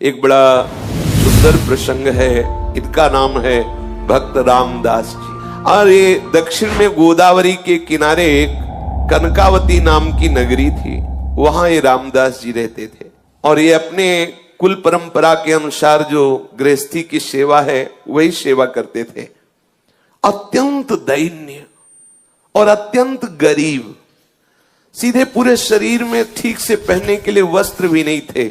एक बड़ा सुंदर प्रसंग है। इनका नाम है भक्त रामदास जी। और ये दक्षिण में गोदावरी के किनारे एक कनकावती नाम की नगरी थी, वहां ये रामदास जी रहते थे। और ये अपने कुल परंपरा के अनुसार जो गृहस्थी की सेवा है वही सेवा करते थे। अत्यंत दैन्य और अत्यंत गरीब, सीधे पूरे शरीर में ठीक से पहनने के लिए वस्त्र भी नहीं थे,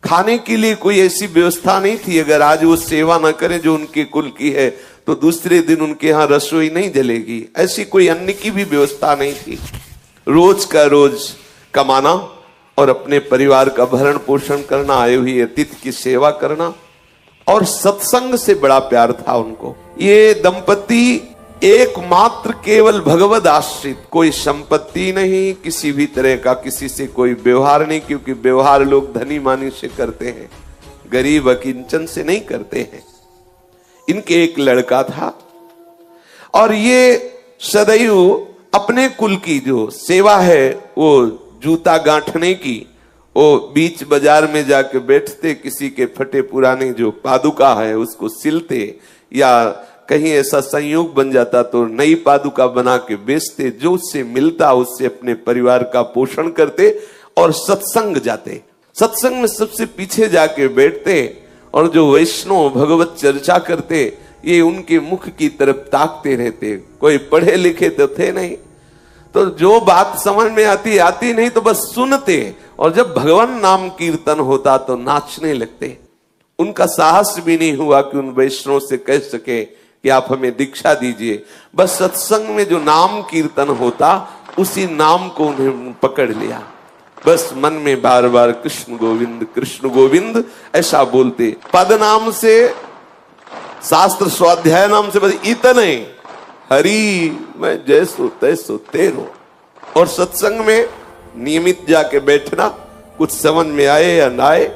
खाने के लिए कोई ऐसी व्यवस्था नहीं थी। अगर आज वो सेवा न करें जो उनके कुल की है तो दूसरे दिन उनके यहाँ रसोई नहीं जलेगी, ऐसी कोई अन्न की भी व्यवस्था नहीं थी। रोज का रोज कमाना और अपने परिवार का भरण पोषण करना, आए हुए अतिथि की सेवा करना, और सत्संग से बड़ा प्यार था उनको। ये दंपति एकमात्र केवल भगवद आश्रित, कोई संपत्ति नहीं, किसी भी तरह का किसी से कोई व्यवहार नहीं, क्योंकि व्यवहार लोग धनी मानी से करते हैं, गरीब अकिंचन से नहीं करते हैं। इनके एक लड़का था और ये सदैव अपने कुल की जो सेवा है, वो जूता गांठने की, वो बीच बाजार में जाके बैठते, किसी के फटे पुराने जो पादुका है उसको सिलते, या कहीं ऐसा संयोग बन जाता तो नई पादुका बना के बेचते, जो उससे मिलता उससे अपने परिवार का पोषण करते और सत्संग जाते। सत्संग में सबसे पीछे जाके बैठते और जो वैष्णव भगवत चर्चा करते ये उनके मुख की तरफ ताकते रहते। कोई पढ़े लिखे तो थे नहीं, तो जो बात समझ में आती नहीं तो बस सुनते, और जब भगवान नाम कीर्तन होता तो नाचने लगते। उनका साहस भी नहीं हुआ कि उन वैष्णव से कह सके कि आप हमें दीक्षा दीजिए। बस सत्संग में जो नाम कीर्तन होता उसी नाम को उन्हें पकड़ लिया। बस मन में बार बार कृष्ण गोविंद ऐसा बोलते। पद नाम से, शास्त्र स्वाध्याय नाम से, बस इतने, हरि मैं जैसो तैसो तेरो। और सत्संग में नियमित जाके बैठना, कुछ समझ में आए या ना आए,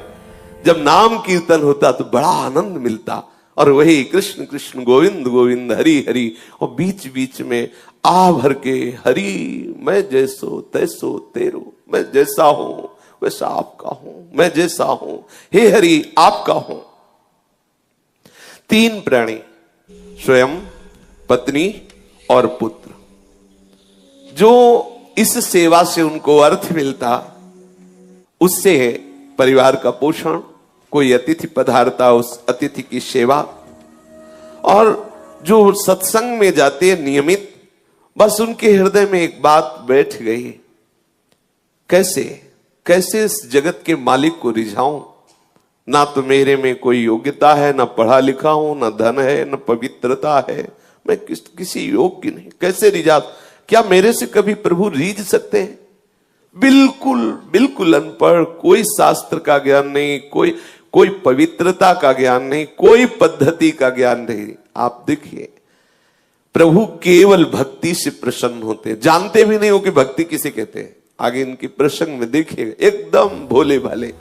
जब नाम कीर्तन होता तो बड़ा आनंद मिलता। और वही कृष्ण कृष्ण गोविंद गोविंद हरि हरि, और बीच बीच में आ भर के हरि मैं जैसो तैसो तेरो, मैं जैसा हूं वैसा आपका हूं, मैं जैसा हूं हे हरि आपका हूं। तीन प्राणी, स्वयं, पत्नी और पुत्र, जो इस सेवा से उनको अर्थ मिलता, उससे परिवार का पोषण, कोई अतिथि पधारता उस अतिथि की सेवा, और जो सत्संग में जाते नियमित, बस उनके हृदय में एक बात बैठ गई, कैसे इस जगत के मालिक को रिझाऊं। ना तो मेरे में कोई योग्यता है, ना पढ़ा लिखा हूं, ना धन है, ना पवित्रता है, मैं किसी योग्य नहीं, कैसे रिझा। क्या मेरे से कभी प्रभु रीझ सकते हैं? बिल्कुल अनपढ़, कोई शास्त्र का ज्ञान नहीं, कोई पवित्रता का ज्ञान नहीं, कोई पद्धति का ज्ञान नहीं। आप देखिए, प्रभु केवल भक्ति से प्रसन्न होते, जानते भी नहीं हो कि भक्ति किसे कहते हैं। आगे इनके प्रसंग में देखिएगा, एकदम भोले भाले,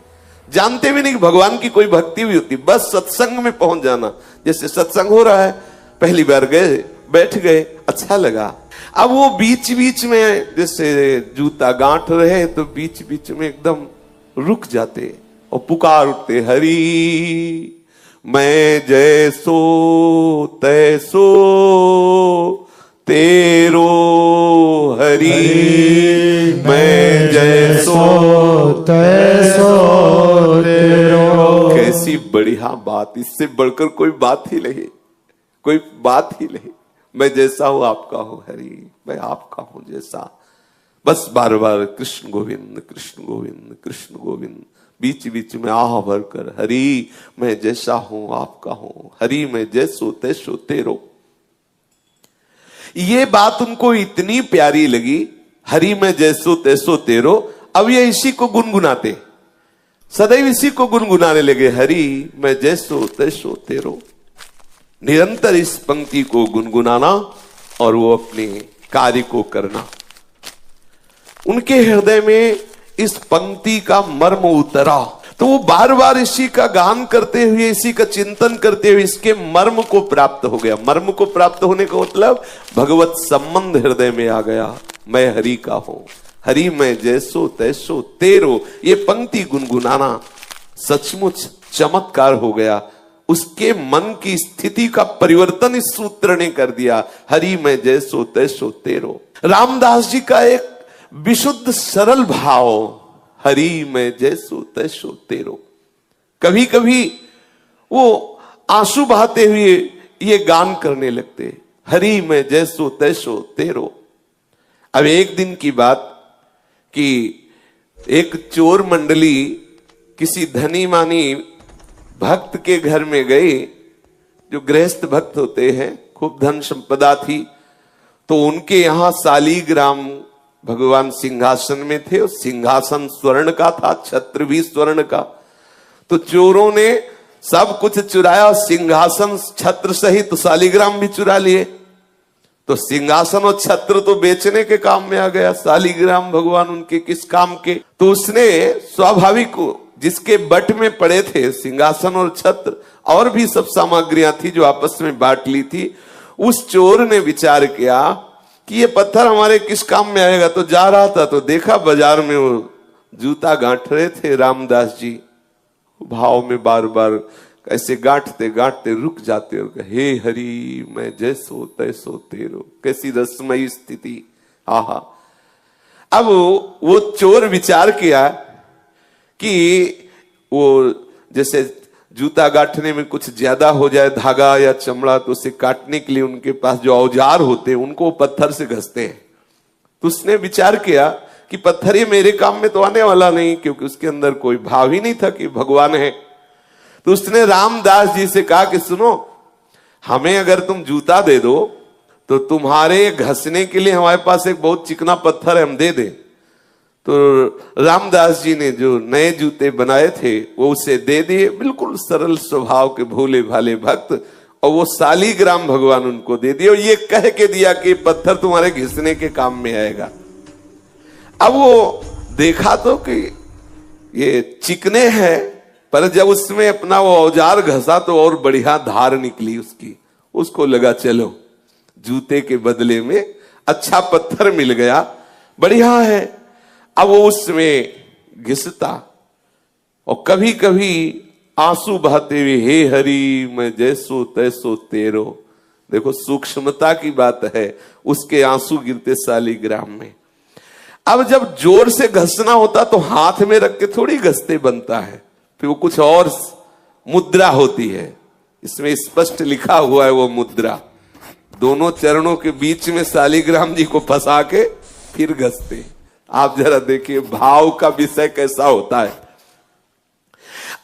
जानते भी नहीं कि भगवान की कोई भक्ति भी होती, बस सत्संग में पहुंच जाना। जैसे सत्संग हो रहा है, पहली बार गए, बैठ गए, अच्छा लगा। अब वो बीच बीच में जैसे जूता गांठ रहे तो बीच बीच में एकदम रुक जाते और पुकार उठते, हरि मैं जैसो तैसो तेरो, हरि मैं जैसो तैसो तेरो। कैसी बढ़िया बात, इससे बढ़कर कोई बात ही नहीं, कोई बात ही नहीं। मैं जैसा हूं आपका हूं हरि, मैं आपका हूं जैसा। बस बार बार कृष्ण गोविंद कृष्ण गोविंद कृष्ण गोविंद, बीच बीच में आह भर कर हरि मैं जैसा हूं आपका हूं, हरि मैं जैसो तैसो तेरो। ये बात उनको इतनी प्यारी लगी, हरि मैं जैसो तैसो तेरो। अब ये इसी को गुनगुनाते, सदैव इसी को गुनगुनाने लगे, हरि मैं जैसो तैसो तेरो। निरंतर इस पंक्ति को गुनगुनाना और वो अपने कार्य को करना। उनके हृदय में इस पंक्ति का मर्म उतरा, तो वो बार बार इसी का गान करते हुए, इसी का चिंतन करते हुए इसके मर्म को प्राप्त हो गया। मर्म को प्राप्त होने का मतलब भगवत संबंध हृदय में आ गया। मैं हरि का हूं, हरि मैं जैसो तैसो तेरो। ये पंक्ति गुनगुनाना सचमुच चमत्कार हो गया। उसके मन की स्थिति का परिवर्तन इस सूत्र ने कर दिया। हरि में जैसो तैसो तेरो। रामदास जी का एक विशुद्ध सरल भाव, हरि में जैसो तैसो तेरो। कभी कभी वो आंसू बहाते हुए ये गान करने लगते, हरि में जैसो तैसो तेरो। अब एक दिन की बात कि एक चोर मंडली किसी धनी मानी भक्त के घर में गए, जो गृहस्थ भक्त होते हैं, खूब धन संपदा थी। तो उनके यहां शालीग्राम भगवान सिंहासन में थे, और सिंहासन स्वर्ण का था, छत्र भी स्वर्ण का। तो चोरों ने सब कुछ चुराया, सिंहासन छत्र सहित शालीग्राम भी चुरा लिए। तो सिंहासन और छत्र तो बेचने के काम में आ गया, शालीग्राम भगवान उनके किस काम के। तो उसने स्वाभाविक, जिसके बट में पड़े थे सिंहासन और छत्र, और भी सब सामग्रियां थी जो आपस में बांट ली थी। उस चोर ने विचार किया कि ये पत्थर हमारे किस काम में आएगा। तो जा रहा था तो देखा बाजार में वो जूता गांठ रहे थे रामदास जी। भाव में बार बार ऐसे गांठते गांठते रुक जाते और कहे, हे हरि मैं जैसो तैसो तेरो। कैसी रसमयी स्थिति, आहा। अब वो चोर विचार किया कि वो जैसे जूता गांठने में कुछ ज्यादा हो जाए धागा या चमड़ा, तो उसे काटने के लिए उनके पास जो औजार होते हैं उनको पत्थर से घसते हैं। तो उसने विचार किया कि पत्थर ये मेरे काम में तो आने वाला नहीं, क्योंकि उसके अंदर कोई भाव ही नहीं था कि भगवान है। तो उसने रामदास जी से कहा कि सुनो, हमें अगर तुम जूता दे दो तो तुम्हारे घसने के लिए हमारे पास एक बहुत चिकना पत्थर है, हम दे दें। तो रामदास जी ने जो नए जूते बनाए थे वो उसे दे दिए, बिल्कुल सरल स्वभाव के भोले भाले भक्त। और वो शालीग्राम भगवान उनको दे दिए, और ये कह के दिया कि पत्थर तुम्हारे घिसने के काम में आएगा। अब वो देखा तो कि ये चिकने हैं, पर जब उसमें अपना वो औजार घसा तो और बढ़िया धार निकली उसकी। उसको लगा चलो जूते के बदले में अच्छा पत्थर मिल गया, बढ़िया है। अब वो उसमें घिसता और कभी कभी आंसू बहाते हुए, हे हरि मैं जैसो तैसो तेरो। देखो सूक्ष्मता की बात है, उसके आंसू गिरते शालीग्राम में। अब जब जोर से घसना होता तो हाथ में रख के थोड़ी घसते बनता है, फिर वो कुछ और मुद्रा होती है। इसमें स्पष्ट लिखा हुआ है वो मुद्रा, दोनों चरणों के बीच में शालीग्राम जी को फंसा के फिर घसते। आप जरा देखिए भाव का विषय कैसा होता है।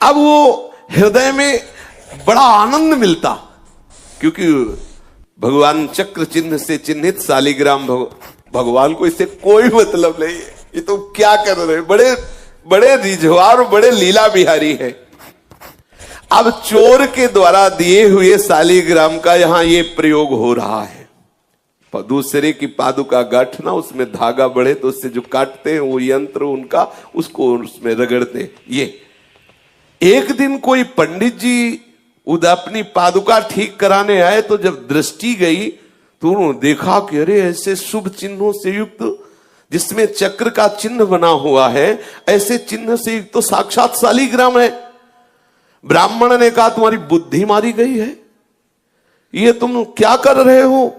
अब वो हृदय में बड़ा आनंद मिलता, क्योंकि भगवान चक्र चिन्ह से चिन्हित शालीग्राम भगवान को इससे कोई मतलब नहीं है, ये तो क्या कर रहे, बड़े बड़े रिझवार, बड़े लीला बिहारी है। अब चोर के द्वारा दिए हुए शालीग्राम का यहां ये प्रयोग हो रहा है। दूसरे की पादुका गांठना, उसमें धागा बढ़े तो उससे जो काटते हैं वो यंत्र उनका, उसको उसमें रगड़ते। ये एक दिन कोई पंडित जी उधर अपनी पादुका ठीक कराने आए, तो जब दृष्टि गई तो उन्होंने देखा कि अरे ऐसे शुभ चिन्हों से युक्त, जिसमें चक्र का चिन्ह बना हुआ है, ऐसे चिन्ह से युक्त तो साक्षात शालीग्राम है। ब्राह्मण ने कहा तुम्हारी बुद्धि मारी गई है, ये तुम क्या कर रहे हो?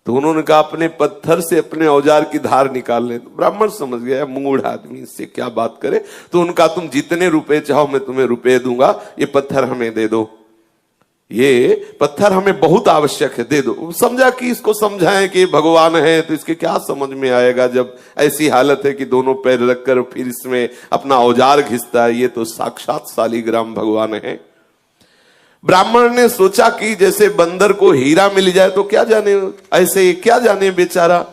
तो उन्होंने कहा अपने पत्थर से अपने औजार की धार निकाल ले। तो ब्राह्मण समझ गया मूढ़ आदमी, इससे क्या बात करे। तो उनका तुम जितने रुपए चाहो मैं तुम्हें रुपए दूंगा, ये पत्थर हमें दे दो, ये पत्थर हमें बहुत आवश्यक है, दे दो। समझा कि इसको समझाएं कि भगवान है, तो इसके क्या समझ में आएगा जब ऐसी हालत है कि दोनों पैर रखकर फिर इसमें अपना औजार घिसता है। ये तो साक्षात शालीग्राम भगवान है। ब्राह्मण ने सोचा कि जैसे बंदर को हीरा मिल जाए तो क्या जाने, ऐसे क्या जाने बेचारा।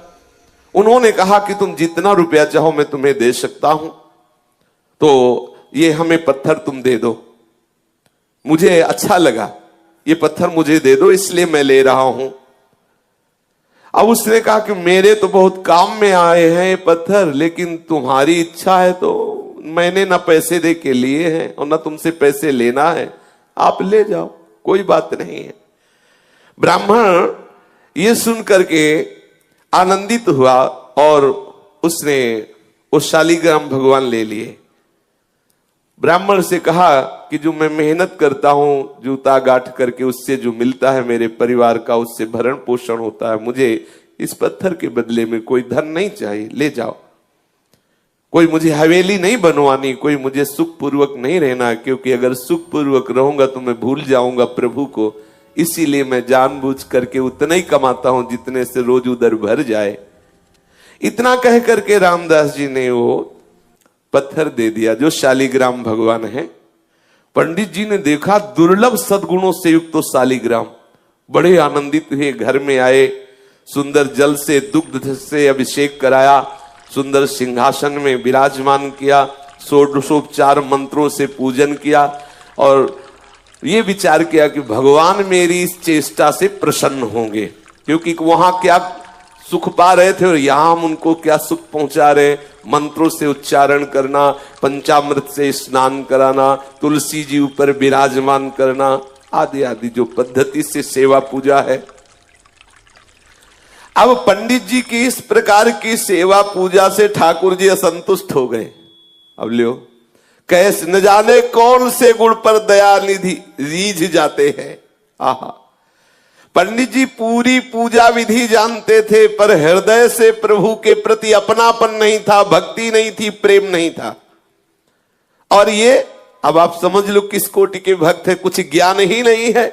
उन्होंने कहा कि तुम जितना रुपया चाहो मैं तुम्हें दे सकता हूं, तो ये हमें पत्थर तुम दे दो, मुझे अच्छा लगा, ये पत्थर मुझे दे दो इसलिए मैं ले रहा हूं। अब उसने कहा कि मेरे तो बहुत काम में आए हैं ये पत्थर, लेकिन तुम्हारी इच्छा है तो मैंने ना पैसे दे के लिए हैं और ना तुमसे पैसे लेना है, आप ले जाओ, कोई बात नहीं है। ब्राह्मण ये सुन करके आनंदित हुआ और उसने उस शालीग्राम भगवान ले लिए। ब्राह्मण से कहा कि जो मैं मेहनत करता हूं जूता गांठ करके, उससे जो मिलता है मेरे परिवार का, उससे भरण पोषण होता है, मुझे इस पत्थर के बदले में कोई धन नहीं चाहिए, ले जाओ। कोई मुझे हवेली नहीं बनवानी, कोई मुझे सुख पूर्वक नहीं रहना, क्योंकि अगर सुख पूर्वक रहूंगा तो मैं भूल जाऊंगा प्रभु को। इसीलिए मैं जानबूझ करके उतना ही कमाता हूं जितने से रोज उधर भर जाए। इतना कह करके रामदास जी ने वो पत्थर दे दिया जो शालिग्राम भगवान है। पंडित जी ने देखा दुर्लभ सद्गुणों से युक्त तो शालिग्राम, बड़े आनंदित हुए, घर में आए, सुंदर जल से दुग्ध से अभिषेक कराया, सुंदर सिंहासन में विराजमान किया, षोडशोपचार मंत्रों से पूजन किया और ये विचार किया कि भगवान मेरी इस चेष्टा से प्रसन्न होंगे, क्योंकि वहां क्या सुख पा रहे थे और यहां हम उनको क्या सुख पहुंचा रहे। मंत्रों से उच्चारण करना, पंचामृत से स्नान कराना, तुलसी जी ऊपर विराजमान करना, आदि आदि जो पद्धति से सेवा पूजा है। अब पंडित जी की इस प्रकार की सेवा पूजा से ठाकुर जी असंतुष्ट हो गए। अब लियो, कैसे न जाने कौन से गुण पर दया निधि रीझ जाते हैं। आहा, पंडित जी पूरी पूजा विधि जानते थे, पर हृदय से प्रभु के प्रति अपनापन नहीं था, भक्ति नहीं थी, प्रेम नहीं था। और ये अब आप समझ लो किस कोटि के भक्त है, कुछ ज्ञान ही नहीं है,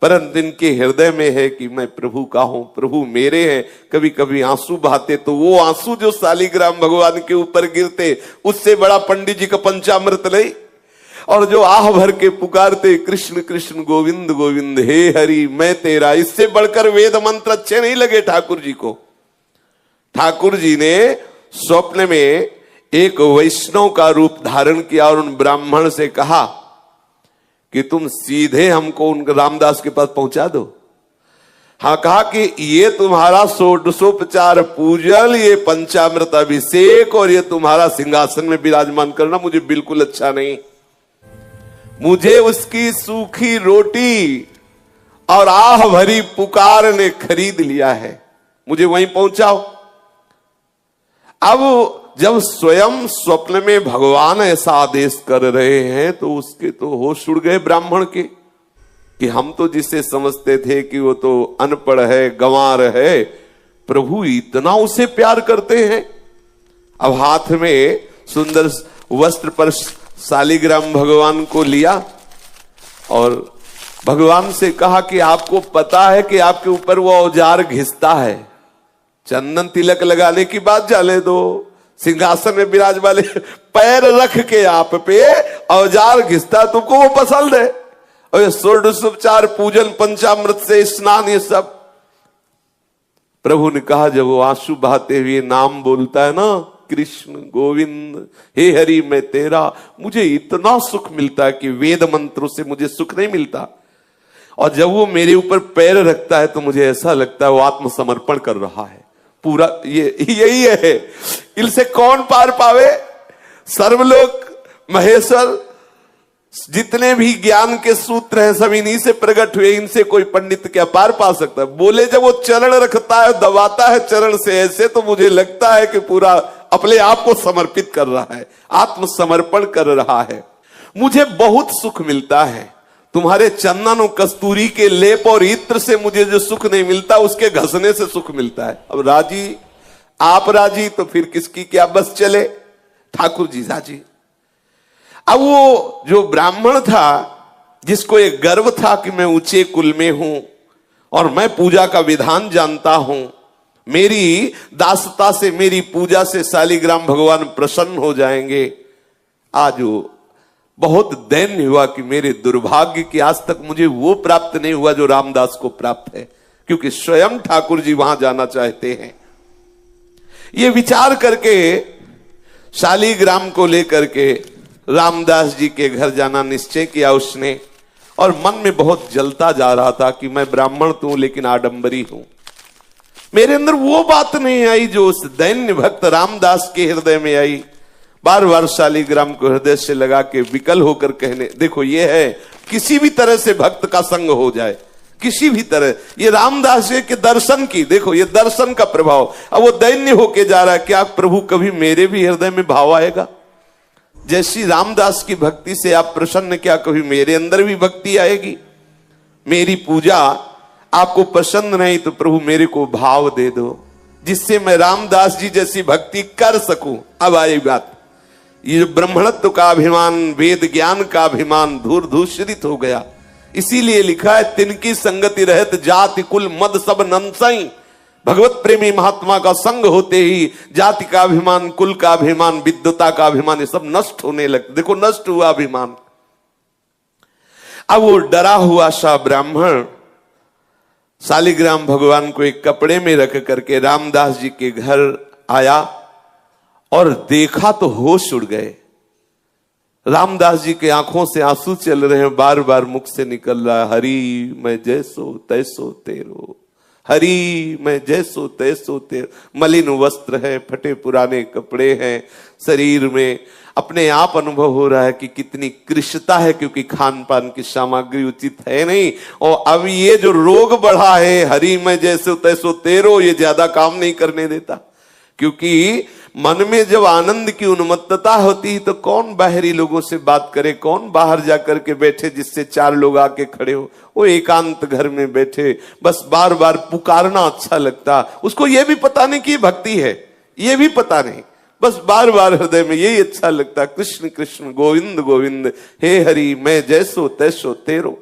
परंतु इनके हृदय में है कि मैं प्रभु का हूं, प्रभु मेरे हैं। कभी कभी आंसू बहाते तो वो आंसू जो शालिग्राम भगवान के ऊपर गिरते, उससे बड़ा पंडित जी का पंचामृत नहीं। और जो आह भर के पुकारते कृष्ण कृष्ण गोविंद गोविंद हे हरि मैं तेरा, इससे बढ़कर वेद मंत्र अच्छे नहीं लगे ठाकुर जी को। ठाकुर जी ने स्वप्न में एक वैष्णव का रूप धारण किया और उन ब्राह्मण से कहा कि तुम सीधे हमको उन रामदास के पास पहुंचा दो। हाँ, कहा कि ये तुम्हारा षोडशोपचार पूजन, ये पंचामृत अभिषेक और ये तुम्हारा सिंहासन में विराजमान करना मुझे बिल्कुल अच्छा नहीं। मुझे उसकी सूखी रोटी और आह भरी पुकार ने खरीद लिया है, मुझे वहीं पहुंचाओ। अब जब स्वयं स्वप्न में भगवान ऐसा आदेश कर रहे हैं तो उसके तो होश उड़ गए ब्राह्मण के, कि हम तो जिसे समझते थे कि वो तो अनपढ़ है, गंवार है, प्रभु इतना उसे प्यार करते हैं। अब हाथ में सुंदर वस्त्र पर शालिग्राम भगवान को लिया और भगवान से कहा कि आपको पता है कि आपके ऊपर वो औजार घिसता है, चंदन तिलक लगाने की बात जाने दो, सिंहासन में विराज वाले पैर रख के आप पे औजार घिसता, तुमको वो पसंद है। और ये षोडशोपचार पूजन, पंचामृत से स्नान, ये सब। प्रभु ने कहा जब वो आंसू बहाते हुए नाम बोलता है ना, कृष्ण गोविंद हे हरि मैं तेरा, मुझे इतना सुख मिलता है कि वेद मंत्रों से मुझे सुख नहीं मिलता। और जब वो मेरे ऊपर पैर रखता है तो मुझे ऐसा लगता है वो आत्मसमर्पण कर रहा है पूरा। यही है, इनसे कौन पार पावे। सर्वलोक महेश्वर जितने भी ज्ञान के सूत्र हैं सब इन्हीं से प्रकट हुए, इनसे कोई पंडित क्या पार पा सकता है। बोले जब वो चरण रखता है, दबाता है चरण से ऐसे, तो मुझे लगता है कि पूरा अपने आप को समर्पित कर रहा है, आत्मसमर्पण कर रहा है। मुझे बहुत सुख मिलता है, तुम्हारे चंदन और कस्तूरी के लेप और इत्र से मुझे जो सुख नहीं मिलता उसके घसने से सुख मिलता है। अब राजी, आप राजी तो फिर किसकी क्या बस चले। ठाकुर जी राजी। अब वो जो ब्राह्मण था जिसको एक गर्व था कि मैं ऊंचे कुल में हूं और मैं पूजा का विधान जानता हूं, मेरी दासता से, मेरी पूजा से शालिग्राम भगवान प्रसन्न हो जाएंगे। आज वो बहुत दैन्य हुआ कि मेरे दुर्भाग्य की आज तक मुझे वो प्राप्त नहीं हुआ जो रामदास को प्राप्त है, क्योंकि स्वयं ठाकुर जी वहां जाना चाहते हैं। ये विचार करके शालिग्राम को लेकर के रामदास जी के घर जाना निश्चय किया उसने, और मन में बहुत जलता जा रहा था कि मैं ब्राह्मण तो हूं लेकिन आडंबरी हूं। मेरे अंदर वो बात नहीं आई जो उस दैन्य भक्त रामदास के हृदय में आई। बार बार शालिग्राम को हृदय से लगा के विकल होकर कहने, देखो ये है किसी भी तरह से भक्त का संग हो जाए, किसी भी तरह। ये रामदास जी के दर्शन की, देखो ये दर्शन का प्रभाव। अब वो दैन्य होके जा रहा है, क्या प्रभु कभी मेरे भी हृदय में भाव आएगा। जैसी रामदास की भक्ति से आप प्रसन्न, क्या कभी मेरे अंदर भी भक्ति आएगी? मेरी पूजा आपको पसंद नहीं तो प्रभु मेरे को भाव दे दो, जिससे मैं रामदास जी जैसी भक्ति कर सकूं। अब आई बात, ये जो ब्राह्मणत्व का अभिमान, वेद ज्ञान का अभिमान धूर धूषरित हो गया। इसीलिए लिखा है, तिनकी संगति रहत जाति कुल मद सब नंसई। भगवत प्रेमी महात्मा का संग होते ही जाति का अभिमान, कुल का अभिमान, विद्वता का अभिमान, ये सब नष्ट होने लगते। देखो नष्ट हुआ अभिमान। अब वो डरा हुआ सा ब्राह्मण शालिग्राम भगवान को एक कपड़े में रख करके रामदास जी के घर आया और देखा तो होश उड़ गए। रामदास जी के आंखों से आंसू चल रहे हैं, बार बार मुख से निकल रहा है, हरि मैं जैसो तैसो तेरो, हरि मैं जैसो तैसो तेरो। मलिन वस्त्र है, फटे पुराने कपड़े हैं, शरीर में अपने आप अनुभव हो रहा है कि कितनी कृशता है, क्योंकि खान पान की सामग्री उचित है नहीं। और अब ये जो रोग बढ़ा है, हरि मैं जैसो तैसो तेरो, ये ज्यादा काम नहीं करने देता। क्योंकि मन में जब आनंद की उन्मत्तता होती है तो कौन बाहरी लोगों से बात करे, कौन बाहर जाकर के बैठे जिससे चार लोग आके खड़े हो। वो एकांत घर में बैठे बस बार बार पुकारना अच्छा लगता। उसको ये भी पता नहीं कि भक्ति है, ये भी पता नहीं, बस बार बार हृदय में यही अच्छा लगता, कृष्ण कृष्ण गोविंद गोविंद, हे हरि मैं जैसो तैसो तेरो।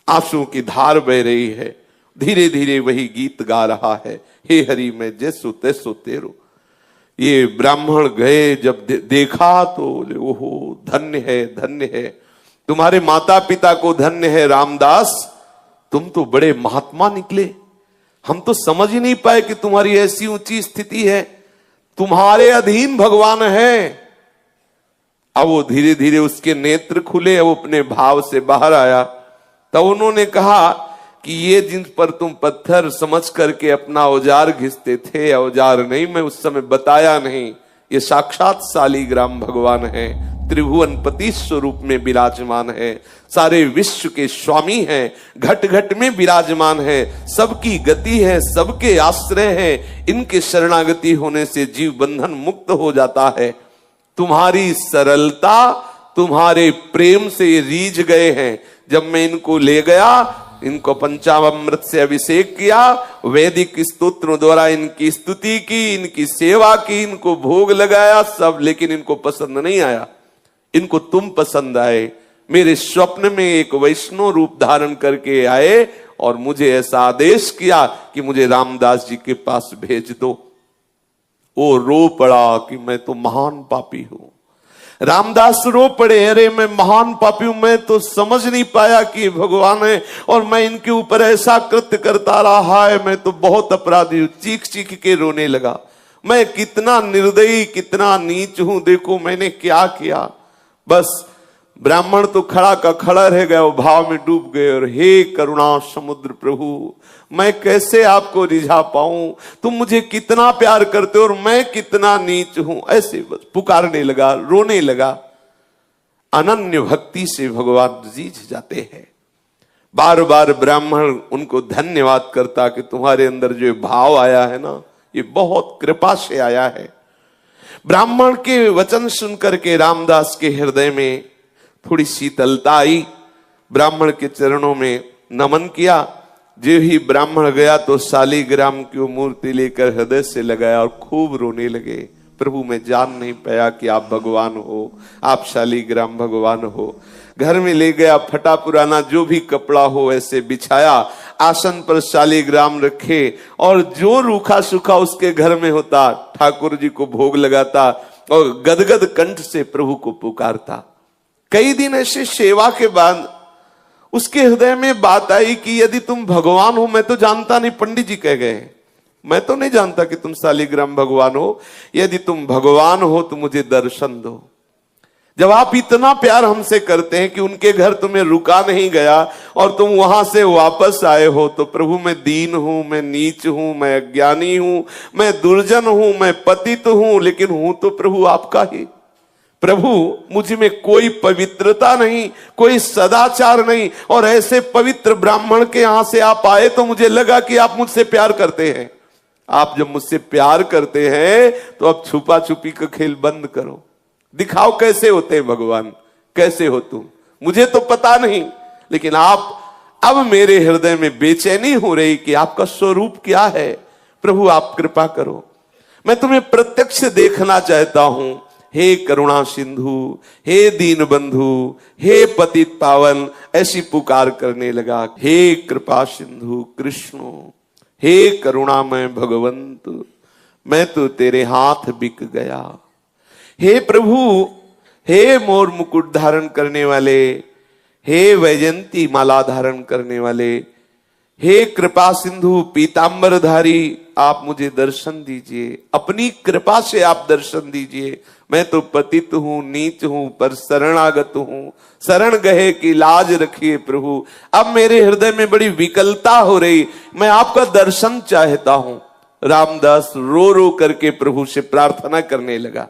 आंसुओं की धार बह रही है, धीरे धीरे वही गीत गा रहा है, हे हरि मैं जैसो तैसो तेरो। ये ब्राह्मण गए, जब देखा तो बोले ओहो धन्य है, धन्य है, तुम्हारे माता पिता को धन्य है रामदास, तुम तो बड़े महात्मा निकले। हम तो समझ ही नहीं पाए कि तुम्हारी ऐसी ऊंची स्थिति है, तुम्हारे अधीन भगवान है। अब वो धीरे धीरे उसके नेत्र खुले, वो अपने भाव से बाहर आया। तब उन्होंने कहा कि ये जिन पर तुम पत्थर समझ करके अपना औजार घिसते थे, औजार नहीं, मैं उस समय बताया नहीं, ये साक्षात शालिग्राम भगवान है, त्रिभुवनपति स्वरूप में विराजमान है, सारे विश्व के स्वामी हैं, घट घट में विराजमान है, सबकी गति है, सबके आश्रय है, इनके शरणागति होने से जीव बंधन मुक्त हो जाता है। तुम्हारी सरलता, तुम्हारे प्रेम से रीझ गए हैं। जब मैं इनको ले गया, इनको पंचामृत से अभिषेक किया, वैदिक स्तोत्रों द्वारा इनकी स्तुति की, इनकी सेवा की, इनको भोग लगाया सब, लेकिन इनको पसंद नहीं आया। इनको तुम पसंद आए। मेरे स्वप्न में एक वैष्णव रूप धारण करके आए और मुझे ऐसा आदेश किया कि मुझे रामदास जी के पास भेज दो। वो रो पड़ा कि मैं तो महान पापी हूं। रामदास रो पड़े, अरे मैं महान पापी हूं, मैं तो समझ नहीं पाया कि भगवान है और मैं इनके ऊपर ऐसा कृत्य करता रहा है, मैं तो बहुत अपराधी हूं। चीख चीख के रोने लगा, मैं कितना निर्दयी, कितना नीच हूं, देखो मैंने क्या किया। बस ब्राह्मण तो खड़ा का खड़ा रह गया, वो भाव में डूब गए और हे करुणा समुद्र प्रभु, मैं कैसे आपको रिझा पाऊं, तुम मुझे कितना प्यार करते हो और मैं कितना नीच हूं। ऐसे बस पुकारने लगा, रोने लगा। अनन्य भक्ति से भगवान रीझ जाते हैं। बार बार ब्राह्मण उनको धन्यवाद करता कि तुम्हारे अंदर जो भाव आया है ना, ये बहुत कृपा से आया है। ब्राह्मण के वचन सुनकर के रामदास के हृदय में थोड़ी शीतलता आई। ब्राह्मण के चरणों में नमन किया। जो ही ब्राह्मण गया तो शालिग्राम की मूर्ति लेकर हृदय से लगाया और खूब रोने लगे। प्रभु मैं जान नहीं पाया कि आप भगवान हो, आप शालिग्राम भगवान हो। घर में ले गया, फटा पुराना जो भी कपड़ा हो ऐसे बिछाया, आसन पर शालिग्राम रखे और जो रूखा सूखा उसके घर में होता ठाकुर जी को भोग लगाता और गदगद कंठ से प्रभु को पुकारता। कई दिन ऐसे सेवा के बाद उसके हृदय में बात आई कि यदि तुम भगवान हो, मैं तो जानता नहीं, पंडित जी कह गए, मैं तो नहीं जानता कि तुम शालिग्राम भगवान हो, यदि तुम भगवान हो तो मुझे दर्शन दो। जब आप इतना प्यार हमसे करते हैं कि उनके घर तुम्हें रुका नहीं गया और तुम वहां से वापस आए हो, तो प्रभु मैं दीन हूं, मैं नीच हूं, मैं अज्ञानी हूं, मैं दुर्जन हूं, मैं पतित हूं, लेकिन हूं तो प्रभु आपका ही। प्रभु मुझ में कोई पवित्रता नहीं, कोई सदाचार नहीं, और ऐसे पवित्र ब्राह्मण के यहां से आप आए तो मुझे लगा कि आप मुझसे प्यार करते हैं। आप जब मुझसे प्यार करते हैं तो अब छुपा छुपी का खेल बंद करो, दिखाओ कैसे होते हैं भगवान, कैसे हो तुम, मुझे तो पता नहीं, लेकिन आप अब मेरे हृदय में बेचैनी हो रही कि आपका स्वरूप क्या है। प्रभु आप कृपा करो, मैं तुम्हें प्रत्यक्ष देखना चाहता हूं। हे करुणा सिंधु, हे दीन बंधु, हे पतित पावन, ऐसी पुकार करने लगा। हे कृपा सिंधु कृष्ण, हे करुणामय भगवंत, मैं तो तेरे हाथ बिक गया। हे प्रभु, हे मोर मुकुट धारण करने वाले, हे वैजंती माला धारण करने वाले, हे कृपा सिंधु पीतांबरधारी, आप मुझे दर्शन दीजिए, अपनी कृपा से आप दर्शन दीजिए। मैं तो पतित हूं, नीच हूं, पर शरणागत हूं, शरण गए की लाज रखिए प्रभु। अब मेरे हृदय में बड़ी विकलता हो रही, मैं आपका दर्शन चाहता हूं। रामदास रो रो करके प्रभु से प्रार्थना करने लगा।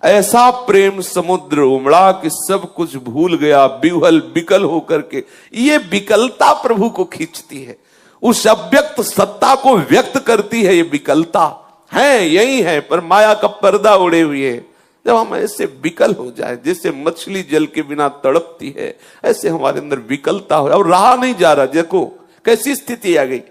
ऐसा प्रेम समुद्र उमड़ा कि सब कुछ भूल गया, बिहल बिकल होकर के। ये विकलता प्रभु को खींचती है, उस अव्यक्त सत्ता को व्यक्त करती है। ये विकलता है, यही है, पर माया का पर्दा उड़े हुए है। जब हम ऐसे विकल हो जाए, जैसे मछली जल के बिना तड़पती है, ऐसे हमारे अंदर विकलता हो और रहा नहीं जा रहा। देखो कैसी स्थिति आ गई,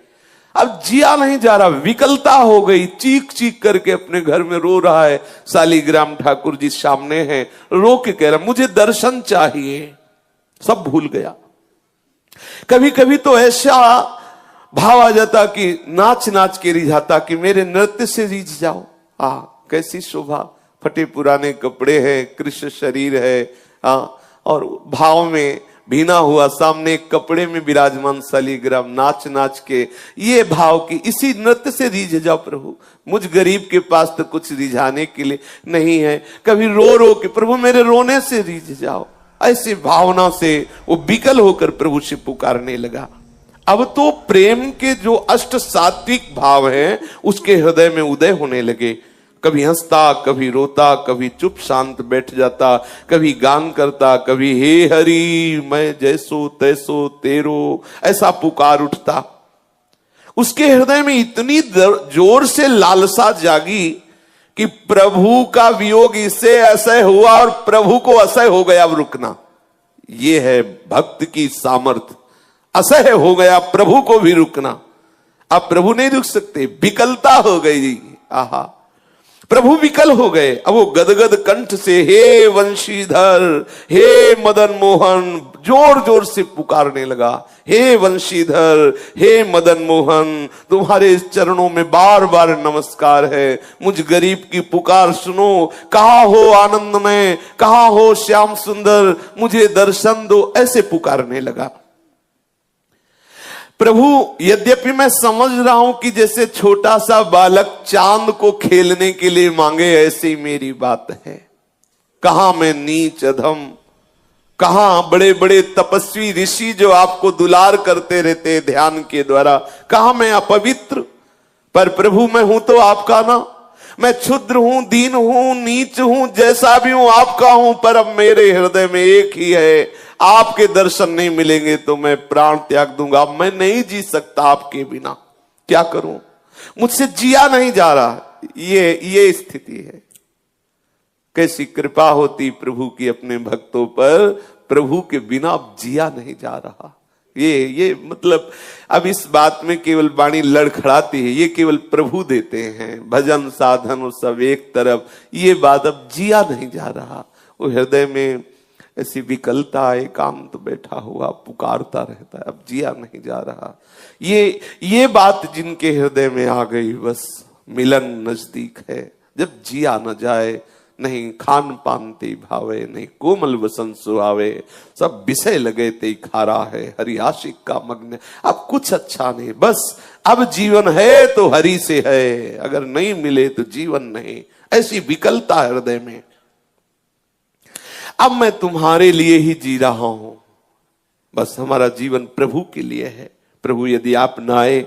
अब जिया नहीं जा रहा, विकलता हो गई। चीख चीख करके अपने घर में रो रहा है। शालिग्राम ठाकुर जी सामने हैं, रो के कह रहा मुझे दर्शन चाहिए। सब भूल गया। कभी कभी तो ऐसा भाव आ जाता कि नाच नाच के रिझाता कि मेरे नृत्य से रिझ जाओ। कैसी शोभा, फटे पुराने कपड़े हैं, कृष्ण शरीर है, और भाव में भीना हुआ सामने एक कपड़े में विराजमान शालिग्राम नाच नाच के, ये भाव की इसी नृत्य से रिझ जाओ प्रभु। मुझ गरीब के पास तो कुछ रिझाने के लिए नहीं है। कभी रो रो के प्रभु मेरे रोने से रिझ जाओ। ऐसी भावना से वो विकल होकर प्रभु से पुकारने लगा। अब तो प्रेम के जो अष्ट सात्विक भाव हैं उसके हृदय में उदय होने लगे। कभी हंसता, कभी रोता, कभी चुप शांत बैठ जाता, कभी गान करता, कभी हे हरि मैं जैसो तैसो तेरो, ऐसा पुकार उठता। उसके हृदय में इतनी जोर से लालसा जागी कि प्रभु का वियोग इससे असह्य हुआ और प्रभु को असह्य हो गया अब रुकना। ये है भक्त की सामर्थ। असह्य हो गया प्रभु को भी रुकना। अब प्रभु नहीं रुक सकते, विकलता हो गई। आहा, प्रभु विकल हो गए। अब वो गदगद कंठ से हे वंशीधर, हे मदन मोहन, जोर जोर से पुकारने लगा। हे वंशीधर, हे मदन मोहन, तुम्हारे चरणों में बार बार नमस्कार है। मुझ गरीब की पुकार सुनो। कहाँ हो आनंदमय, कहाँ हो श्याम सुंदर, मुझे दर्शन दो, ऐसे पुकारने लगा। प्रभु यद्यपि मैं समझ रहा हूं कि जैसे छोटा सा बालक चांद को खेलने के लिए मांगे, ऐसी मेरी बात है। कहां मैं नीच अधम, कहां बड़े बड़े तपस्वी ऋषि जो आपको दुलार करते रहते ध्यान के द्वारा, कहां मैं अपवित्र। पर प्रभु मैं हूं तो आपका ना। मैं क्षुद्र हूं, दीन हूं, नीच हूं, जैसा भी हूं आपका हूं। पर अब मेरे हृदय में एक ही है, आपके दर्शन नहीं मिलेंगे तो मैं प्राण त्याग दूंगा। मैं नहीं जी सकता आपके बिना, क्या करूं, मुझसे जिया नहीं जा रहा। ये स्थिति है। कैसी कृपा होती प्रभु की अपने भक्तों पर, प्रभु के बिना अब जिया नहीं जा रहा। ये मतलब अब इस बात में केवल वाणी लड़खड़ाती है, ये केवल प्रभु देते हैं। भजन साधन वो सब एक तरफ, ये बात अब जिया नहीं जा रहा। वो हृदय में ऐसी विकलता, एकांत बैठा हुआ पुकारता रहता है, अब जिया नहीं जा रहा। ये बात जिनके हृदय में आ गई, बस मिलन नजदीक है। जब जिया न जाए, नहीं खान पान ते भावे, नहीं कोमल वसन सुहावे, सब विषय लगे ते खारा है, हरि आशिक का मग्न। अब कुछ अच्छा नहीं, बस अब जीवन है तो हरि से है, अगर नहीं मिले तो जीवन नहीं। ऐसी विकलता हृदय में। अब मैं तुम्हारे लिए ही जी रहा हूं, बस हमारा जीवन प्रभु के लिए है। प्रभु यदि आप न आए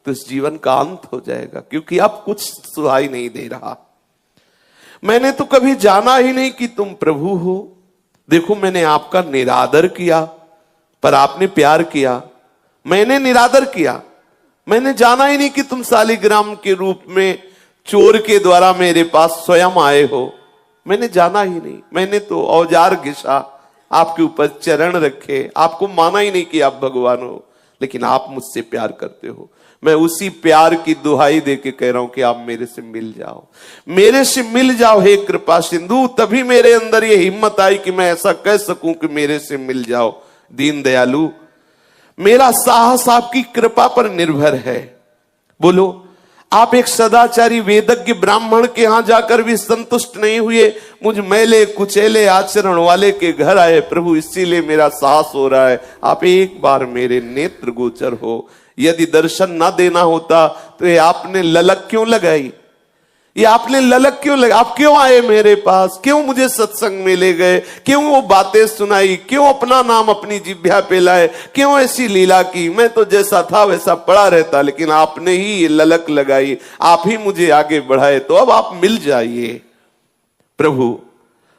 तो इस जीवन का अंत हो जाएगा, क्योंकि आप कुछ सुहाई नहीं दे रहा। मैंने तो कभी जाना ही नहीं कि तुम प्रभु हो। देखो मैंने आपका निरादर किया, पर आपने प्यार किया। मैंने निरादर किया, मैंने जाना ही नहीं कि तुम शालिग्राम के रूप में चोर के द्वारा मेरे पास स्वयं आए हो। मैंने जाना ही नहीं, मैंने तो औजार घिसा, आपके ऊपर चरण रखे, आपको माना ही नहीं कि आप भगवान हो, लेकिन आप मुझसे प्यार करते हो। मैं उसी प्यार की दुहाई दे के कह रहा हूं कि आप मेरे से मिल जाओ, मेरे से मिल जाओ हे कृपा सिंधु। तभी मेरे अंदर ये हिम्मत आई कि मैं ऐसा कह सकूं कि मेरे से मिल जाओ दीन दयालु। मेरा साहस आपकी कृपा पर निर्भर है। बोलो, आप एक सदाचारी वेदज्ञ ब्राह्मण के यहां जाकर भी संतुष्ट नहीं हुए, मुझ मैले कुचेले आचरण वाले के घर आए प्रभु, इसीलिए मेरा साहस हो रहा है। आप एक बार मेरे नेत्र गोचर हो। यदि दर्शन ना देना होता तो ये आपने ललक क्यों लगाई, ये आपने ललक क्यों लगाई? आप क्यों आए मेरे पास, क्यों मुझे सत्संग में ले गए, क्यों वो बातें सुनाई, क्यों अपना नाम अपनी जिह्वा पे लाए, क्यों ऐसी लीला की? मैं तो जैसा था वैसा पड़ा रहता, लेकिन आपने ही ये ललक लगाई, आप ही मुझे आगे बढ़ाए। तो अब आप मिल जाइए प्रभु,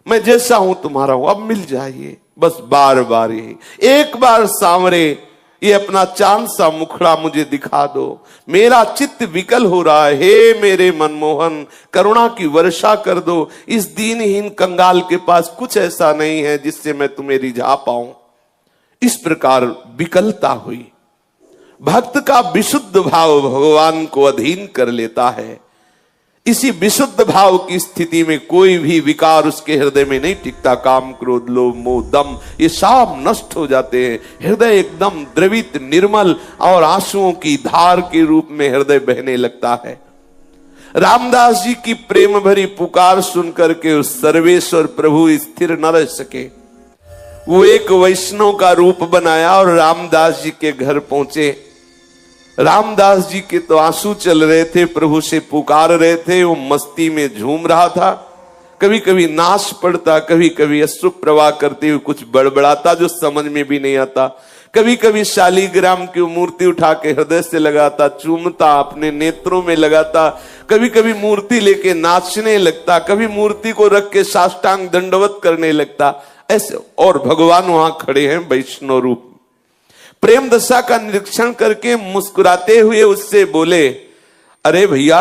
मैं जैसा हूं तुम्हारा हूं, अब मिल जाइए। बस बार बार ही एक बार सांवरे ये अपना चांद सा मुखड़ा मुझे दिखा दो, मेरा चित्त विकल हो रहा है। हे मेरे मनमोहन, करुणा की वर्षा कर दो। इस दीनहीन कंगाल के पास कुछ ऐसा नहीं है जिससे मैं तुम्हें रिझा पाऊं। इस प्रकार विकलता हुई। भक्त का विशुद्ध भाव भगवान को अधीन कर लेता है। इसी विशुद्ध भाव की स्थिति में कोई भी विकार उसके हृदय में नहीं टिकता। काम, क्रोध, लोभ, मोह, दम, ये सब नष्ट हो जाते हैं। हृदय एकदम द्रवित, निर्मल और आंसुओं की धार के रूप में हृदय बहने लगता है। रामदास जी की प्रेम भरी पुकार सुनकर के उस सर्वेश्वर प्रभु स्थिर न रह सके। वो एक वैष्णव का रूप बनाया और रामदास जी के घर पहुंचे। रामदास जी के तो आंसू चल रहे थे, प्रभु से पुकार रहे थे, वो मस्ती में झूम रहा था। कभी कभी नाश पड़ता, कभी कभी अश्रु प्रवाह करते हुए कुछ बड़बड़ाता जो समझ में भी नहीं आता। कभी कभी शालीग्राम की मूर्ति उठा के हृदय से लगाता, चूमता, अपने नेत्रों में लगाता। कभी कभी मूर्ति लेके नाचने लगता, कभी मूर्ति को रख के साष्टांग दंडवत करने लगता। ऐसे और भगवान वहां खड़े हैं वैष्णव रूप। प्रेम दशा का निरीक्षण करके मुस्कुराते हुए उससे बोले, अरे भैया,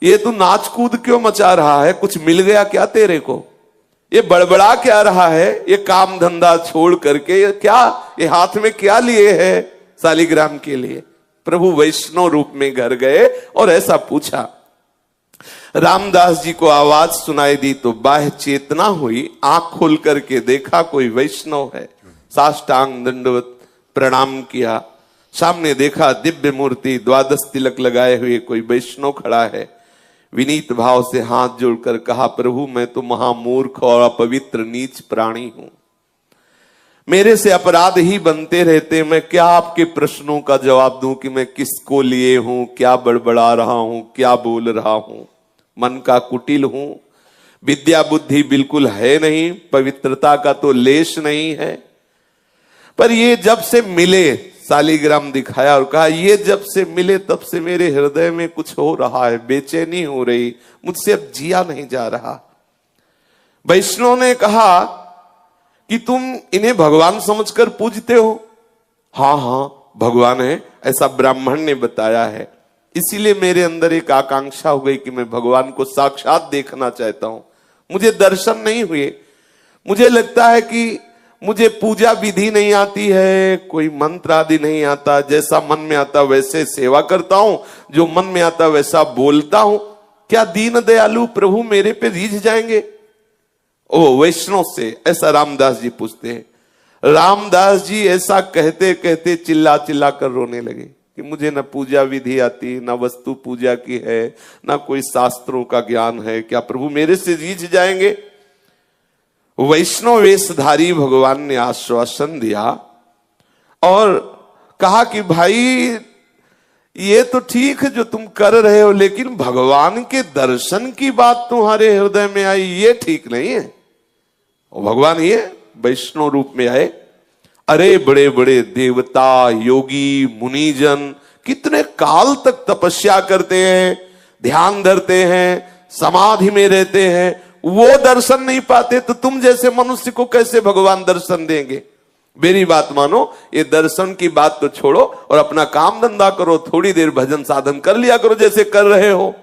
ये तू नाच कूद क्यों मचा रहा है? कुछ मिल गया क्या तेरे को? ये बड़बड़ा क्या रहा है? ये काम धंधा छोड़ करके ये हाथ में क्या लिए है शालीग्राम के लिए? प्रभु वैष्णव रूप में घर गए और ऐसा पूछा। रामदास जी को आवाज सुनाई दी तो बाह्य चेतना हुई, आंख खोल करके देखा कोई वैष्णव है। साष्टांग दंडवत प्रणाम किया। सामने देखा दिव्य मूर्ति, द्वादश तिलक लगाए हुए कोई वैष्णव खड़ा है। विनीत भाव से हाथ जोड़कर कहा, प्रभु मैं तो महामूर्ख और अपवित्र नीच प्राणी हूं, मेरे से अपराध ही बनते रहते। मैं क्या आपके प्रश्नों का जवाब दूं कि मैं किसको लिए हूं, क्या बड़बड़ा रहा हूं, क्या बोल रहा हूं? मन का कुटिल हूं, विद्या बुद्धि बिल्कुल है नहीं, पवित्रता का तो लेश नहीं है। पर ये जब से मिले, शालीग्राम दिखाया और कहा, ये जब से मिले तब से मेरे हृदय में कुछ हो रहा है, बेचैनी हो रही, मुझसे अब जिया नहीं जा रहा। वैष्णव ने कहा कि तुम इन्हें भगवान समझकर पूजते हो? हाँ हाँ भगवान है, ऐसा ब्राह्मण ने बताया है। इसीलिए मेरे अंदर एक आकांक्षा हो गई कि मैं भगवान को साक्षात देखना चाहता हूं। मुझे दर्शन नहीं हुए। मुझे लगता है कि मुझे पूजा विधि नहीं आती है, कोई मंत्र आदि नहीं आता। जैसा मन में आता वैसे सेवा करता हूं, जो मन में आता वैसा बोलता हूं। क्या दीन दयालु प्रभु मेरे पे रीझ जाएंगे? ओ वैष्णव से ऐसा रामदास जी पूछते हैं। रामदास जी ऐसा कहते कहते चिल्ला चिल्ला कर रोने लगे कि मुझे न पूजा विधि आती, न वस्तु पूजा की है, न कोई शास्त्रों का ज्ञान है। क्या प्रभु मेरे से रीझ जाएंगे? वैष्णव वेशधारी भगवान ने आश्वासन दिया और कहा कि भाई ये तो ठीक है जो तुम कर रहे हो, लेकिन भगवान के दर्शन की बात तुम्हारे हृदय में आई, ये ठीक नहीं है। और भगवान ये वैष्णव रूप में आए। अरे बड़े बड़े देवता, योगी, मुनिजन कितने काल तक तपस्या करते हैं, ध्यान धरते हैं, समाधि में रहते हैं, वो दर्शन नहीं पाते, तो तुम जैसे मनुष्य को कैसे भगवान दर्शन देंगे? मेरी बात मानो, ये दर्शन की बात तो छोड़ो और अपना काम धंधा करो, थोड़ी देर भजन साधन कर लिया करो जैसे कर रहे हो।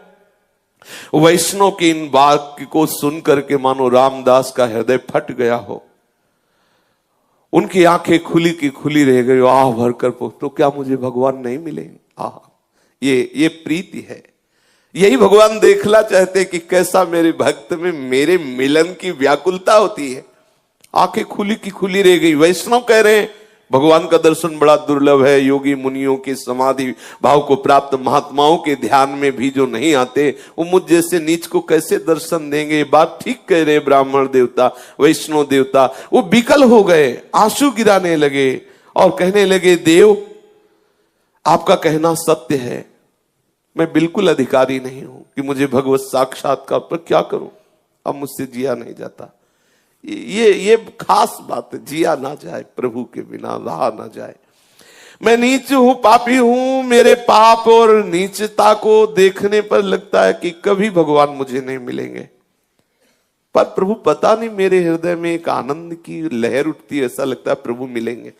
वैष्णव के इन वाक्य को सुनकर के मानो रामदास का हृदय फट गया हो। उनकी आंखें खुली की खुली रह गई। आह भरकर तो क्या मुझे भगवान नहीं मिलेंगे? आह, ये प्रीति है। यही भगवान देखना चाहते कि कैसा मेरे भक्त में मेरे मिलन की व्याकुलता होती है। आंखें खुली की खुली रह गई। वैष्णव कह रहे हैं भगवान का दर्शन बड़ा दुर्लभ है। योगी मुनियों के समाधि भाव को प्राप्त महात्माओं के ध्यान में भी जो नहीं आते, वो मुझ जैसे नीच को कैसे दर्शन देंगे? बात ठीक कह रहे ब्राह्मण देवता, वैष्णव देवता। वो विकल हो गए, आंसू गिराने लगे और कहने लगे, देव आपका कहना सत्य है, मैं बिल्कुल अधिकारी नहीं हूं कि मुझे भगवत साक्षात्कार, पर क्या करूं, अब मुझसे जिया नहीं जाता। ये खास बात है, जिया ना जाए प्रभु के बिना, रहा ना जाए। मैं नीच हूं, पापी हूं। मेरे पाप और नीचता को देखने पर लगता है कि कभी भगवान मुझे नहीं मिलेंगे। पर प्रभु पता नहीं, मेरे हृदय में एक आनंद की लहर उठती है। ऐसा लगता है प्रभु मिलेंगे,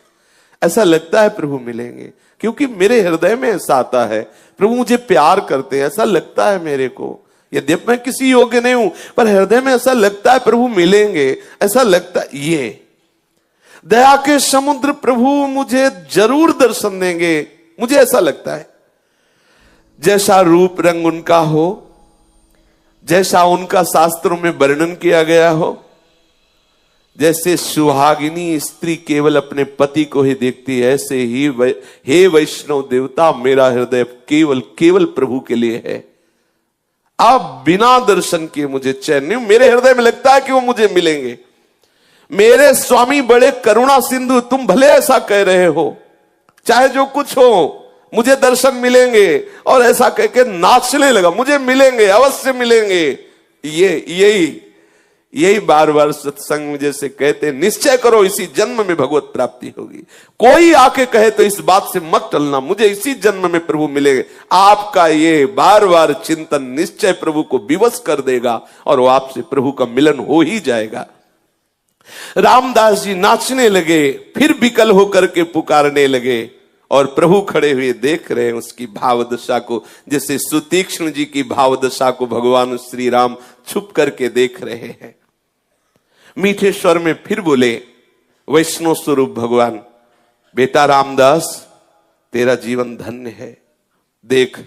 ऐसा लगता है प्रभु मिलेंगे, क्योंकि मेरे हृदय में ऐसा आता है प्रभु मुझे प्यार करते हैं। ऐसा लगता है मेरे को, यद्यपि मैं किसी योग्य नहीं हूं, पर हृदय में ऐसा लगता है प्रभु मिलेंगे। ऐसा लगता है ये दया के समुद्र प्रभु मुझे जरूर दर्शन देंगे, मुझे ऐसा लगता है। जैसा रूप रंग उनका हो, जैसा उनका शास्त्रों में वर्णन किया गया हो, जैसे सुहागिनी स्त्री केवल अपने पति को ही देखती है, ऐसे ही हे वैष्णव देवता, मेरा हृदय केवल केवल प्रभु के लिए है। अब बिना दर्शन किए मुझे चैन नहीं। मेरे हृदय में लगता है कि वो मुझे मिलेंगे। मेरे स्वामी बड़े करुणा सिंधु, तुम भले ऐसा कह रहे हो, चाहे जो कुछ हो मुझे दर्शन मिलेंगे, और ऐसा कह के नाचने लगा, मुझे मिलेंगे, अवश्य मिलेंगे। यही बार बार सत्संग में जैसे कहते, निश्चय करो इसी जन्म में भगवत प्राप्ति होगी। कोई आके कहे तो इस बात से मत टलना, मुझे इसी जन्म में प्रभु मिलेंगे। आपका ये बार बार चिंतन निश्चय प्रभु को विवश कर देगा और वो आपसे प्रभु का मिलन हो ही जाएगा। रामदास जी नाचने लगे, फिर विकल होकर के पुकारने लगे, और प्रभु खड़े हुए देख रहे हैं उसकी भावदशा को, जैसे सुतीक्ष्ण जी की भावदशा को भगवान श्री राम छुप करके देख रहे हैं। मीठे स्वर में फिर बोले, वैष्णव स्वरूप भगवान, बेटा रामदास तेरा जीवन धन्य है। देख,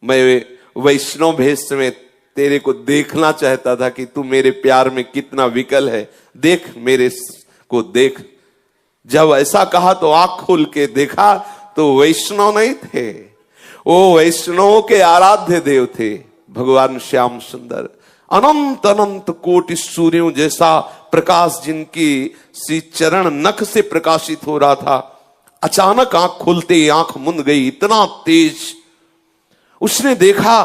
मैं वैष्णव भेष में तेरे को देखना चाहता था कि तू मेरे प्यार में कितना विकल है। देख, मेरे को देख। जब ऐसा कहा तो आंख खोल के देखा तो वैष्णव नहीं थे, वो वैष्णव के आराध्य देव थे भगवान श्याम सुंदर। अनंत अनंत कोटि सूर्यों जैसा प्रकाश जिनकी श्री चरण नख से प्रकाशित हो रहा था, अचानक आंख खुलते आंख मुंद गई, इतना तेज। उसने देखा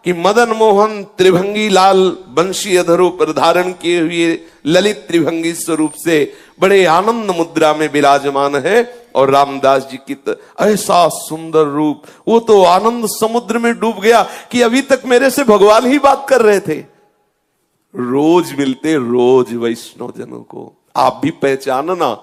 कि मदन मोहन त्रिभंगी लाल बंशी अधरों पर धारण किए हुए ललित त्रिभंगी स्वरूप से बड़े आनंद मुद्रा में विराजमान है, और रामदास जी की ऐसा सुंदर रूप। वो तो आनंद समुद्र में डूब गया कि अभी तक मेरे से भगवान ही बात कर रहे थे। रोज मिलते रोज वैष्णव जनों को, आप भी पहचानना,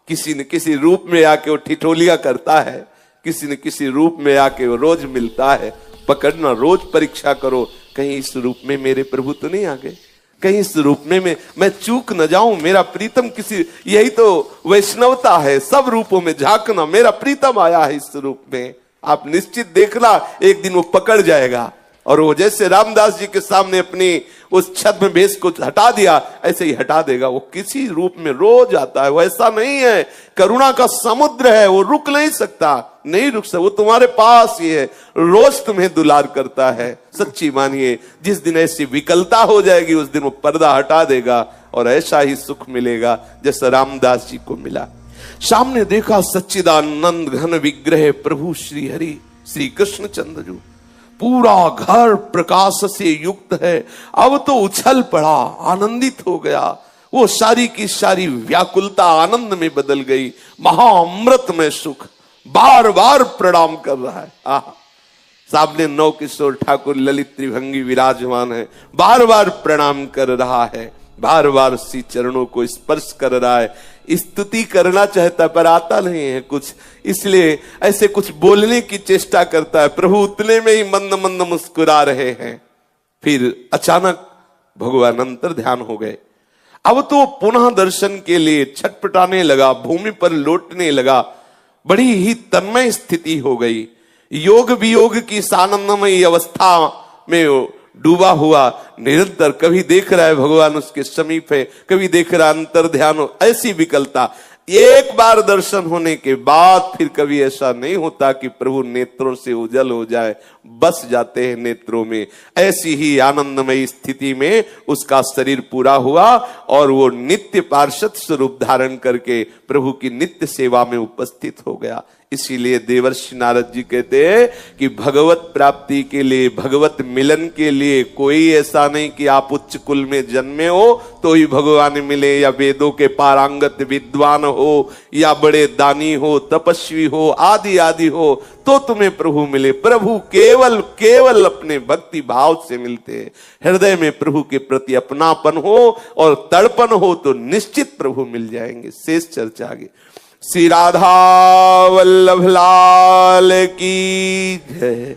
किसी न किसी रूप में आके वो ठिठोलिया करता है, किसी न किसी रूप में आके वो रोज मिलता है। पकड़ना, रोज परीक्षा करो, कहीं इस रूप में मेरे प्रभु तो नहीं आ गए, कहीं इस रूप में मैं चूक न जाऊं, मेरा प्रीतम किसी। यही तो वैष्णवता है, सब रूपों में झांकना। मेरा प्रीतम आया है इस रूप में, आप निश्चित देखना एक दिन वो पकड़ जाएगा। और वो जैसे रामदास जी के सामने अपनी उस छद्म भेष को हटा दिया, ऐसे ही हटा देगा। वो किसी रूप में रोज आता है, वो ऐसा नहीं है, करुणा का समुद्र है, वो रुक नहीं सकता, नहीं रुक सकता, वो तुम्हारे पास ही है, रोज तुम्हें दुलार करता है। सच्ची मानिए, जिस दिन ऐसी विकलता हो जाएगी उस दिन वो पर्दा हटा देगा और ऐसा ही सुख मिलेगा जैसा रामदास जी को मिला। सामने देखा सच्चिदानंद घन विग्रह प्रभु श्री हरि श्री कृष्ण चंद्र, पूरा घर प्रकाश से युक्त है। अब तो उछल पड़ा, आनंदित हो गया, वो सारी की सारी व्याकुलता आनंद में बदल गई। महाअमृत में सुख, बार बार प्रणाम कर रहा है। सामने नौ किशोर ठाकुर ललित त्रिभंगी विराजमान है, बार बार प्रणाम कर रहा है, बार बार श्री चरणों को स्पर्श कर रहा है। स्तुति करना चाहता पर आता नहीं है कुछ, इसलिए ऐसे कुछ बोलने की चेष्टा करता है। प्रभु उतने में ही मंद मंद मुस्कुरा रहे हैं। फिर अचानक भगवान अंतर ध्यान हो गए। अब तो पुनः दर्शन के लिए छटपटाने लगा, भूमि पर लौटने लगा, बड़ी ही तन्मय स्थिति हो गई। योग वियोग की सानंदमयी अवस्था में डूबा हुआ निरंतर, कभी देख रहा है भगवान उसके समीप है, कभी देख रहा अंतर ध्यान, ऐसी विकलता। एक बार दर्शन होने के बाद फिर कभी ऐसा नहीं होता कि प्रभु नेत्रों से उजल हो जाए, बस जाते हैं नेत्रों में। ऐसी ही आनंदमयी स्थिति में उसका शरीर पूरा हुआ और वो नित्य पार्षद स्वरूप धारण करके प्रभु की नित्य सेवा में उपस्थित हो गया। इसीलिए देवर्षि नारद जी कहते हैं कि भगवत प्राप्ति के लिए, भगवत मिलन के लिए कोई ऐसा नहीं कि आप उच्च कुल में जन्मे हो तो ही भगवान मिले, या वेदों के पारंगत विद्वान हो, या बड़े दानी हो, तपस्वी हो, आदि आदि हो तो तुम्हें प्रभु मिले। प्रभु केवल केवल अपने भक्ति भाव से मिलते हैं। हृदय में प्रभु के प्रति अपनापन हो और तड़पन हो तो निश्चित प्रभु मिल जाएंगे। शेष चर्चा आगे। श्री राधा वल्लभ लाल की जय।